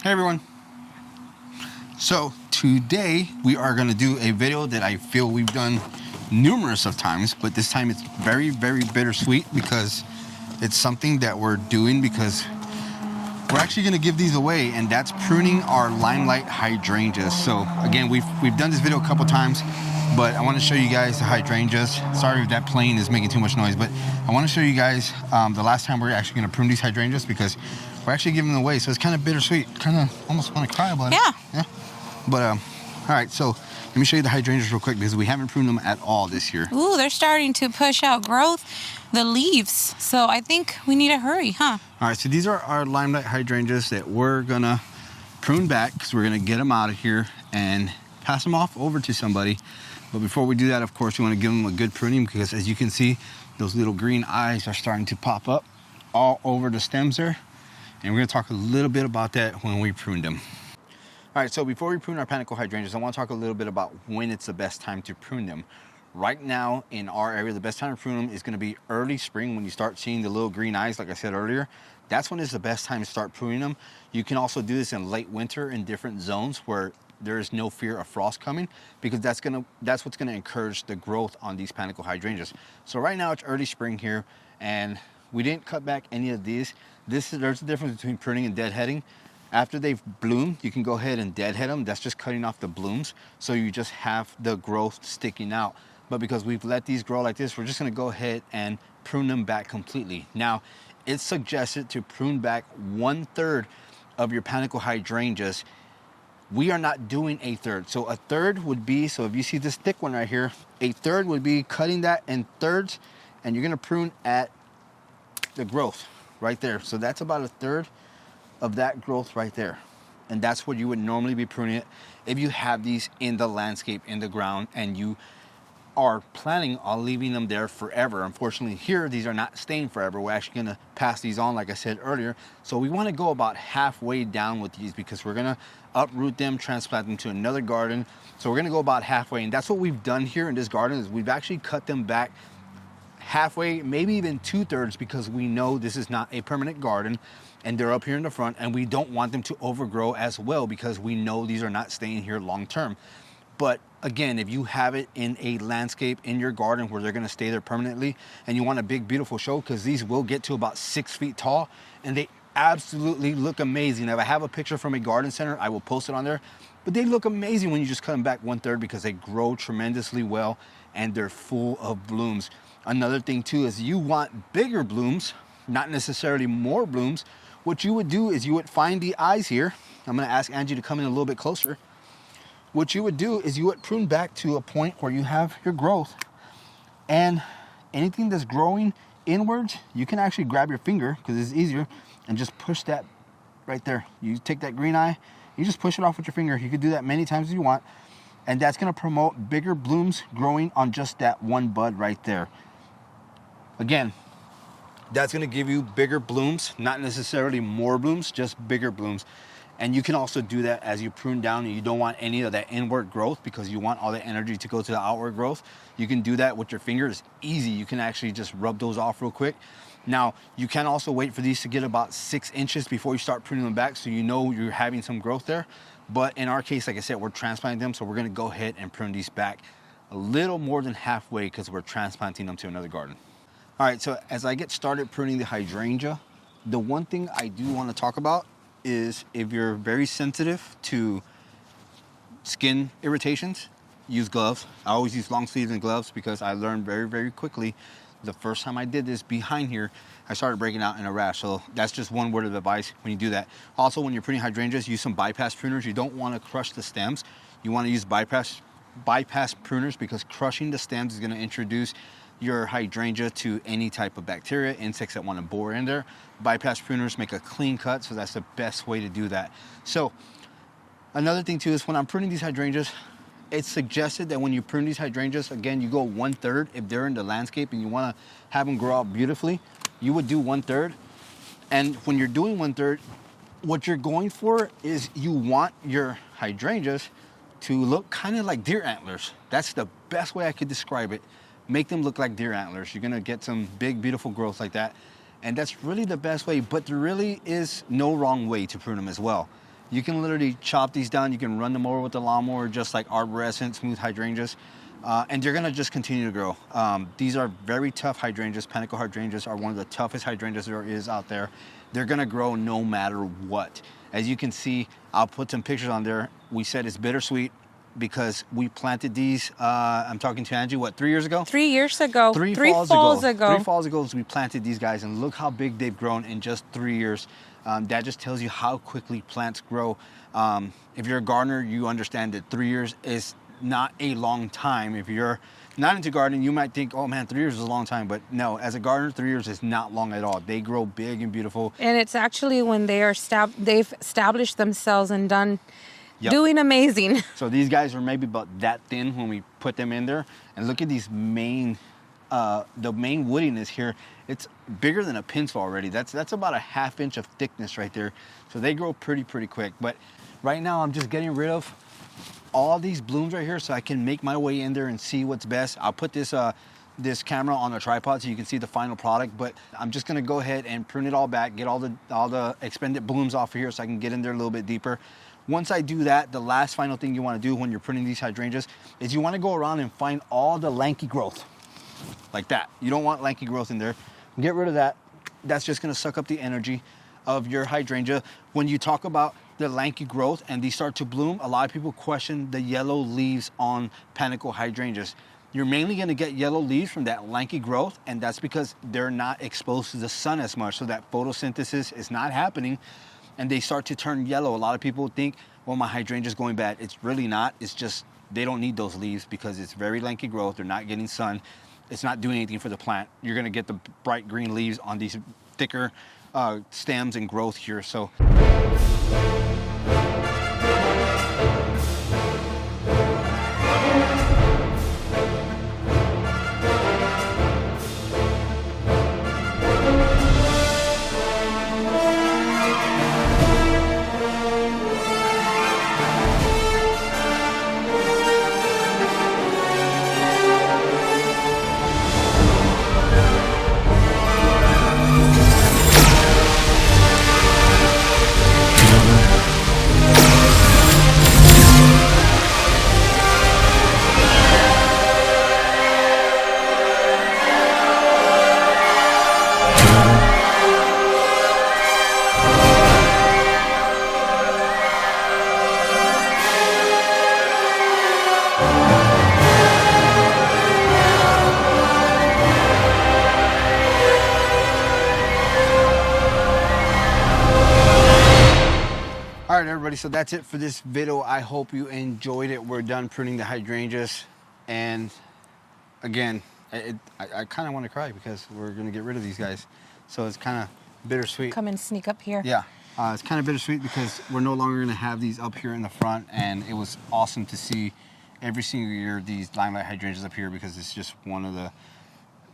Hey everyone. So today we are going to do a video that I feel we've done numerous of times, but this time it's very, very bittersweet because it's something that we're doing because we're actually going to give these away, and that's pruning our Limelight Hydrangeas. So again, we've done this video a couple times, but I want to show you guys the hydrangeas. Sorry if that plane is making too much noise, but I want to show you guys the last time we're actually going to prune these hydrangeas because we're actually giving them away. So it's kind of bittersweet. Kind of almost want to cry about it. Yeah. But all right, so let me show you the hydrangeas real quick because we haven't pruned them at all this year. Ooh, they're starting to push out growth, the leaves. So I think we need to hurry, huh? All right, so these are our Limelight hydrangeas that we're gonna prune back because we're gonna get them out of here and pass them off over to somebody. But before we do that, of course, we want to give them a good pruning because as you can see, those little green eyes are starting to pop up all over the stems there. And we're gonna talk a little bit about that when we prune them. All right, so before we prune our panicle hydrangeas, I want to talk a little bit about when it's the best time to prune them. Right now in our area, the best time to prune them is going to be early spring when you start seeing the little green eyes, like I said earlier. That's when it's the best time to start pruning them. You can also do this in late winter in different zones where there is no fear of frost coming because that's what's going to encourage the growth on these panicle hydrangeas. So right now it's early spring here, and we didn't cut back any of these. There's a difference between pruning and deadheading. After they've bloomed, you can go ahead and deadhead them. That's just cutting off the blooms, so you just have the growth sticking out. But because we've let these grow like this, we're just gonna go ahead and prune them back completely. Now, it's suggested to prune back 1/3 of your panicle hydrangeas. We are not doing 1/3. So 1/3 would be, so if you see this thick one right here, 1/3 would be cutting that in thirds, and you're gonna prune at the growth right there. So that's about 1/3 of that growth right there, and that's what you would normally be pruning it if you have these in the landscape, in the ground, and you are planning on leaving them there forever. Unfortunately here, these are not staying forever. We're actually going to pass these on, like I said earlier. So we want to go about halfway down with these because we're going to uproot them, transplant them to another garden. So we're going to go about halfway, and that's what we've done here in this garden is we've actually cut them back halfway, maybe even 2/3, because we know this is not a permanent garden and they're up here in the front, and we don't want them to overgrow as well because we know these are not staying here long term. But again, if you have it in a landscape in your garden where they're going to stay there permanently and you want a big beautiful show, because these will get to about 6 feet tall and they absolutely look amazing. If I have a picture from a garden center, I will post it on there, but they look amazing when you just cut them back 1/3 because they grow tremendously well and they're full of blooms. Another thing too is you want bigger blooms, not necessarily more blooms. What you would do is you would find the eyes here. I'm going to ask Angie to come in a little bit closer. What you would do is you would prune back to a point where you have your growth, and anything that's growing inwards, you can actually grab your finger because it's easier and just push that right there. You take that green eye, you just push it off with your finger. You could do that many times as you want, and that's going to promote bigger blooms growing on just that one bud right there. Again, that's going to give you bigger blooms, not necessarily more blooms, just bigger blooms. And you can also do that as you prune down and you don't want any of that inward growth because you want all the energy to go to the outward growth. You can do that with your fingers. Easy. You can actually just rub those off real quick. Now, you can also wait for these to get about 6 inches before you start pruning them back, so you know you're having some growth there. But in our case, like I said, we're transplanting them, so we're going to go ahead and prune these back a little more than halfway because we're transplanting them to another garden. All right, so as I get started pruning the hydrangea, the one thing I do want to talk about is if you're very sensitive to skin irritations, use gloves. I always use long sleeves and gloves because I learned very, very quickly the first time I did this behind here, I started breaking out in a rash. So that's just one word of advice when you do that. Also, when you're pruning hydrangeas, use some bypass pruners. You don't want to crush the stems. You want to use bypass pruners because crushing the stems is going to introduce your hydrangea to any type of bacteria, insects that want to bore in there. Bypass pruners make a clean cut, so that's the best way to do that. So another thing too is when I'm pruning these hydrangeas, it's suggested that when you prune these hydrangeas, again, you go 1/3. If they're in the landscape and you want to have them grow out beautifully, you would do 1/3. And when you're doing 1/3, what you're going for is you want your hydrangeas to look kind of like deer antlers. That's the best way I could describe it. Make them look like deer antlers. You're gonna get some big, beautiful growth like that. And that's really the best way, but there really is no wrong way to prune them as well. You can literally chop these down. You can run them over with the lawnmower, just like arborescent smooth hydrangeas. And they're gonna just continue to grow. These are very tough hydrangeas. Quantico hydrangeas are one of the toughest hydrangeas there is out there. They're gonna grow no matter what. As you can see, I'll put some pictures on there. We said it's bittersweet because we planted these, I'm talking to Angie, what, 3 years ago? 3 years ago. Three falls ago, we planted these guys, and look how big they've grown in just 3 years. That just tells you how quickly plants grow. If you're a gardener, you understand that 3 years is not a long time. If you're not into gardening, you might think, oh man, 3 years is a long time. But no, as a gardener, 3 years is not long at all. They grow big and beautiful. And it's actually when they've established themselves and done doing amazing. So these guys are maybe about that thin when we put them in there. And look at these main, the main woodiness here. It's bigger than a pencil already. That's about a ½ inch of thickness right there. So they grow pretty quick. But right now I'm just getting rid of all these blooms right here so I can make my way in there and see what's best. I'll put this this camera on a tripod so you can see the final product, but I'm just gonna go ahead and prune it all back, get all the expended blooms off of here so I can get in there a little bit deeper. Once I do that, the last final thing you wanna do when you're pruning these hydrangeas is you wanna go around and find all the lanky growth, like that. You don't want lanky growth in there. Get rid of that. That's just gonna suck up the energy of your hydrangea. When you talk about the lanky growth and these start to bloom, a lot of people question the yellow leaves on Quantico hydrangeas. You're mainly gonna get yellow leaves from that lanky growth, and that's because they're not exposed to the sun as much, so that photosynthesis is not happening, and they start to turn yellow. A lot of people think, well, my hydrangea's going bad. It's really not. It's just they don't need those leaves because it's very lanky growth. They're not getting sun. It's not doing anything for the plant. You're gonna get the bright green leaves on these thicker stems and growth here. So all right, everybody, so that's it for this video. I hope you enjoyed it. We're done pruning the hydrangeas, and again, I kind of want to cry because we're gonna get rid of these guys, so it's kind of bittersweet. Come and sneak up here. Yeah, it's kind of bittersweet because we're no longer gonna have these up here in the front, and it was awesome to see every single year these Limelight hydrangeas up here because it's just one of the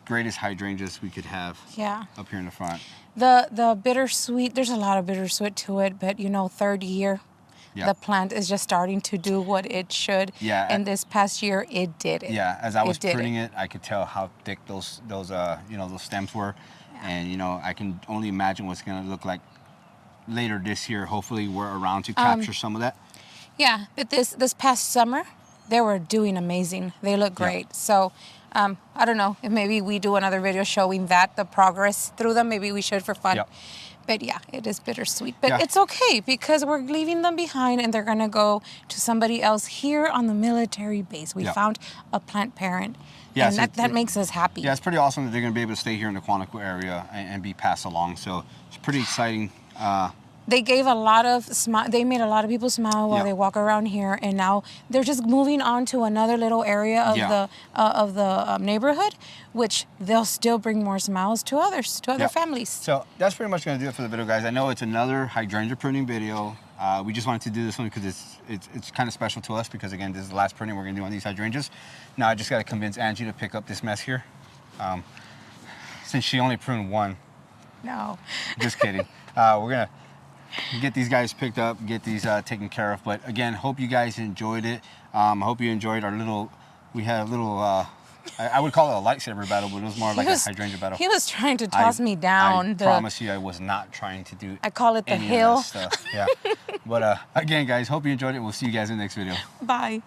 greatest hydrangeas we could have up here in the front. The bittersweet, there's a lot of bittersweet to it, but you know, third year, the plant is just starting to do what it should. Yeah. And this past year, it did it. Yeah, as I was pruning it, I could tell how thick those you know, those stems were. Yeah. And you know, I can only imagine what's gonna look like later this year. Hopefully we're around to capture some of that. Yeah, but this past summer, they were doing amazing. They look great. Yeah. So I don't know if maybe we do another video showing that, the progress through them. Maybe we should for fun. Yep. But yeah, it is bittersweet. But it's okay because we're leaving them behind and they're going to go to somebody else here on the military base. We found a plant parent. Yeah, and so that makes us happy. Yeah, it's pretty awesome that they're going to be able to stay here in the Quantico area and be passed along. So it's pretty exciting. They gave a lot of they made a lot of people smile while they walk around here, and now they're just moving on to another little area of the neighborhood, which they'll still bring more smiles to others, to other families. So that's pretty much going to do it for the video, guys. I know it's another hydrangea pruning video. We just wanted to do this one because it's kind of special to us because, again, this is the last pruning we're going to do on these hydrangeas. Now I just got to convince Angie to pick up this mess here, since she only pruned one. No. Just kidding. We're going to get these guys picked up, get these taken care of. But again, hope you guys enjoyed it. I hope you enjoyed our little, we had a little I would call it a lightsaber battle, but it was more like a hydrangea battle. He was trying to toss me down. I promise you, I was not trying to do. I call it the any hill. of that stuff. Yeah. But again, guys, hope you enjoyed it. We'll see you guys in the next video. Bye.